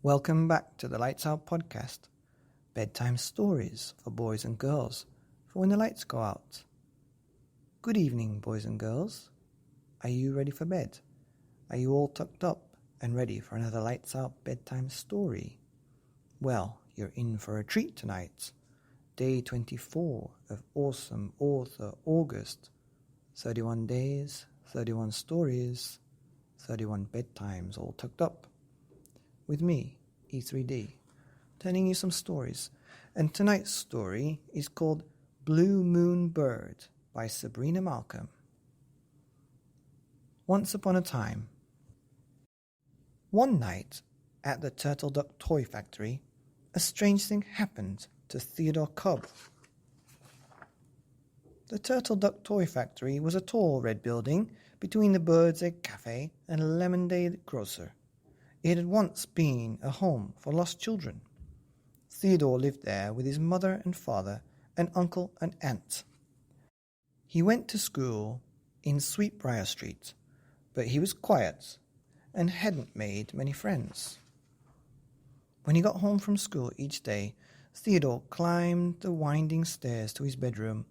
Welcome back to the Lights Out podcast, bedtime stories for boys and girls for when the lights go out. Good evening, boys and girls. Are you ready for bed? Are you all tucked up and ready for another Lights Out bedtime story? Well, you're in for a treat tonight. Day 24 of Awesome Author August. 31 days, 31 stories, 31 bedtimes all tucked up. With me, E3D, telling you some stories. And tonight's story is called Blue Moon Bird by Sabrina Malcolm. Once upon a time. One night, at the Turtle Duck Toy Factory, a strange thing happened to Theodore Cobb. The Turtle Duck Toy Factory was a tall red building between the Bird's Egg Cafe and a Lemonade Grocer. It had once been a home for lost children. Theodore lived there with his mother and father and uncle and aunt. He went to school in Sweetbriar Street, but he was quiet and hadn't made many friends. When he got home from school each day, Theodore climbed the winding stairs to his bedroom.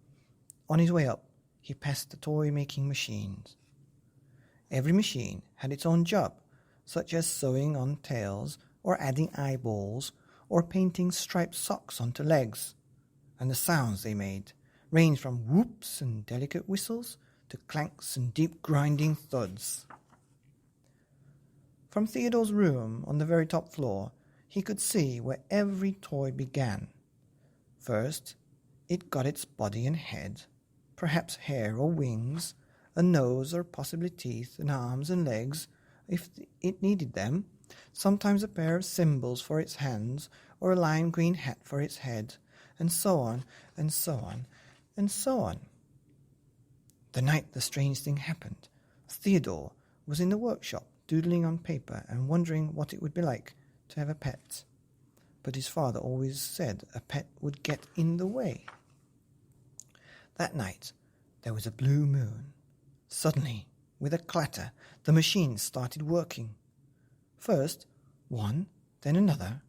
On his way up, he passed the toy-making machines. Every machine had its own job, such as sewing on tails, or adding eyeballs, or painting striped socks onto legs. And the sounds they made ranged from whoops and delicate whistles to clanks and deep grinding thuds. From Theodore's room on the very top floor, he could see where every toy began. First, it got its body and head, perhaps hair or wings, a nose or possibly teeth and arms and legs, if it needed them, sometimes a pair of cymbals for its hands, or a lime green hat for its head, and so on, and so on, and so on. The night the strange thing happened, Theodore was in the workshop doodling on paper and wondering what it would be like to have a pet. But his father always said a pet would get in the way. That night there was a blue moon. Suddenly, with a clatter, the machines started working. First, one, then another,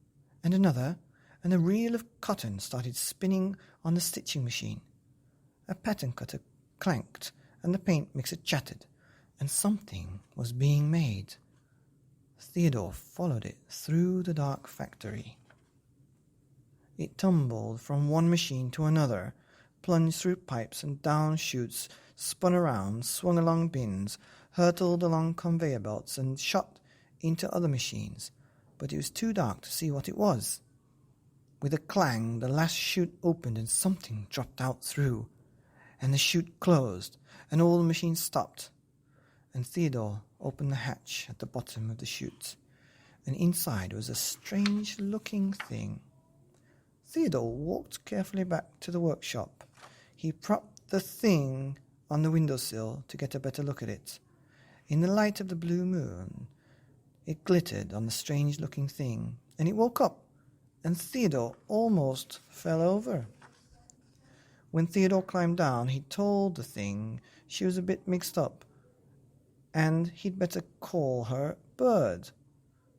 and a reel of cotton started spinning on the stitching machine. A pattern cutter clanked, and the paint mixer chattered, and something was being made. Theodore followed it through the dark factory. It tumbled from one machine to another, plunged through pipes and down chutes, spun around, swung along bins, hurtled along conveyor belts, and shot into other machines, but it was too dark to see what it was. With a clang, the last chute opened and something dropped out through, and the chute closed, and all the machines stopped. And Theodore opened the hatch at the bottom of the chute, and inside was a strange-looking thing. Theodore walked carefully back to the workshop. He propped the thing on the windowsill to get a better look at it. In the light of the blue moon, it glittered on the strange-looking thing, and it woke up, and Theodore almost fell over. When Theodore climbed down, he told the thing she was a bit mixed up, and he'd better call her Bird.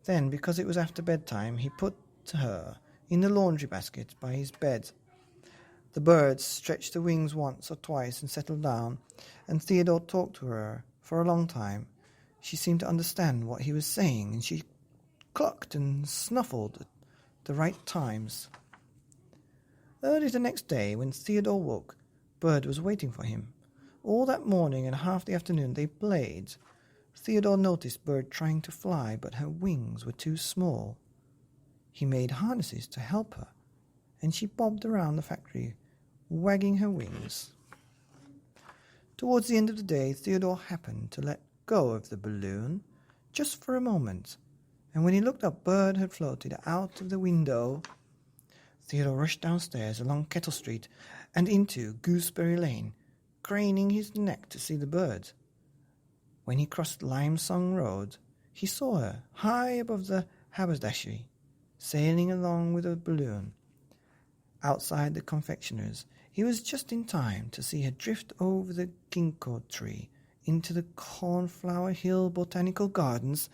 Then, because it was after bedtime, he put her in the laundry basket by his bed. The bird stretched the wings once or twice and settled down, and Theodore talked to her for a long time. She seemed to understand what he was saying, and she clucked and snuffled at the right times. Early the next day, when Theodore woke, Bird was waiting for him. All that morning and half the afternoon they played. Theodore noticed Bird trying to fly, but her wings were too small. He made harnesses to help her, and she bobbed around the factory, wagging her wings. Towards the end of the day, Theodore happened to let go of the balloon just for a moment, and when he looked up, Bird had floated out of the window. Theodore rushed downstairs along Kettle Street and into Gooseberry Lane, craning his neck to see the bird. When he crossed Limesong Road, he saw her high above the haberdashery, sailing along with a balloon. Outside the confectioner's, he was just in time to see her drift over the ginkgo tree into the Cornflower Hill Botanical Gardens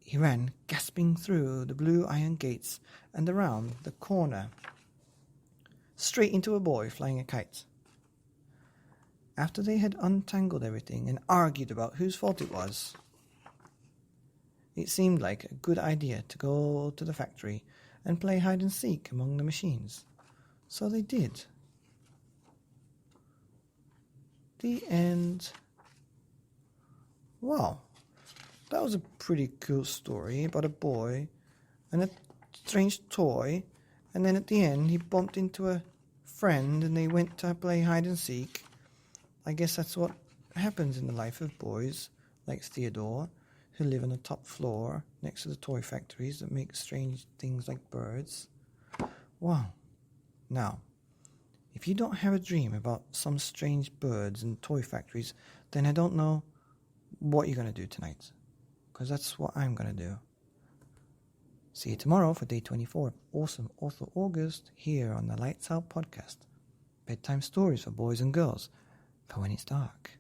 He ran, gasping, through the blue iron gates and around the corner, straight into a boy flying a kite. After they had untangled everything and argued about whose fault it was, it seemed like a good idea to go to the factory and play hide and seek among the machines. So they did. The end. Wow, that was a pretty cool story about a boy and a strange toy, and then at the end he bumped into a friend and they went to play hide and seek. I guess that's what happens in the life of boys like Theodore, who live on the top floor next to the toy factories that make strange things like birds. Wow. Now, if you don't have a dream about some strange birds and toy factories, then I don't know what you're going to do tonight, because that's what I'm going to do. See you tomorrow for day 24 of Awesome Author August here on the Lights Out podcast. Bedtime stories for boys and girls for when it's dark.